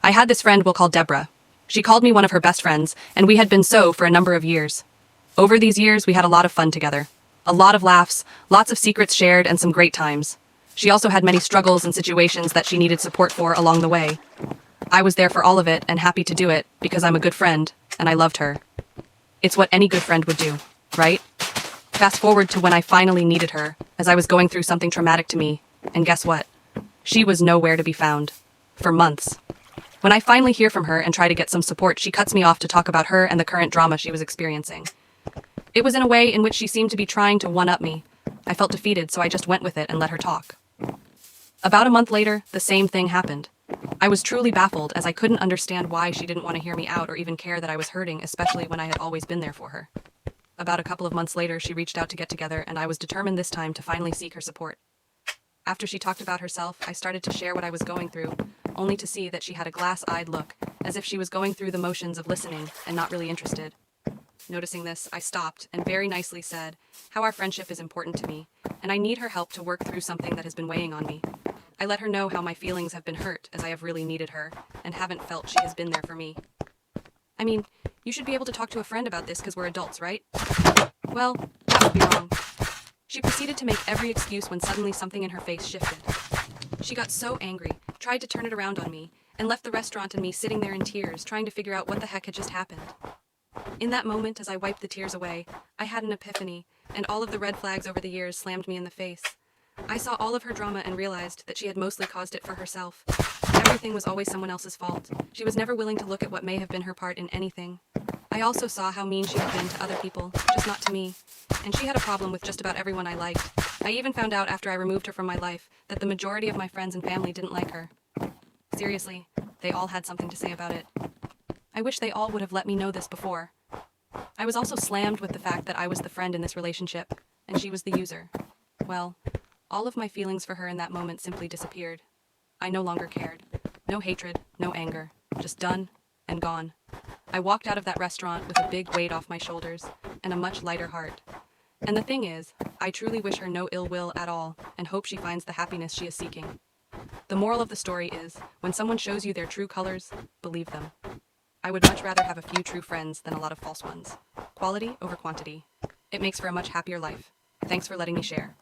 I had this friend we'll call Deborah. She called me one of her best friends, and we had been so for a number of years. Over these years, we had a lot of fun together. A lot of laughs, lots of secrets shared, and some great times. She also had many struggles and situations that she needed support for along the way. I was there for all of it and happy to do it because I'm a good friend, and I loved her. It's what any good friend would do, right? Fast forward to when I finally needed her, as I was going through something traumatic to me, and guess what? She was nowhere to be found. For months. When I finally hear from her and try to get some support, she cuts me off to talk about her and the current drama she was experiencing. It was in a way in which she seemed to be trying to one-up me. I felt defeated, so I just went with it and let her talk. About a month later, the same thing happened. I was truly baffled as I couldn't understand why she didn't want to hear me out or even care that I was hurting, especially when I had always been there for her. About a couple of months later, she reached out to get together, and I was determined this time to finally seek her support. After she talked about herself, I started to share what I was going through, only to see that she had a glass-eyed look, as if she was going through the motions of listening and not really interested. Noticing this, I stopped and very nicely said how our friendship is important to me, and I need her help to work through something that has been weighing on me. I let her know how my feelings have been hurt, as I have really needed her, and haven't felt she has been there for me. I mean, you should be able to talk to a friend about this because we're adults, right? Well, that would be wrong. She proceeded to make every excuse when suddenly something in her face shifted. She got so angry, tried to turn it around on me, and left the restaurant and me sitting there in tears, trying to figure out what the heck had just happened. In that moment, as I wiped the tears away, I had an epiphany, and all of the red flags over the years slammed me in the face. I saw all of her drama and realized that she had mostly caused it for herself. Everything was always someone else's fault. She was never willing to look at what may have been her part in anything. I also saw how mean she had been to other people, just not to me. And she had a problem with just about everyone I liked. I even found out after I removed her from my life that the majority of my friends and family didn't like her. Seriously, they all had something to say about it. I wish they all would have let me know this before. I was also slammed with the fact that I was the friend in this relationship, and she was the user. Well, all of my feelings for her in that moment simply disappeared. I no longer cared. No hatred, no anger. Just done and gone. I walked out of that restaurant with a big weight off my shoulders and a much lighter heart. And the thing is, I truly wish her no ill will at all and hope she finds the happiness she is seeking. The moral of the story is, when someone shows you their true colors, believe them. I would much rather have a few true friends than a lot of false ones. Quality over quantity. It makes for a much happier life. Thanks for letting me share.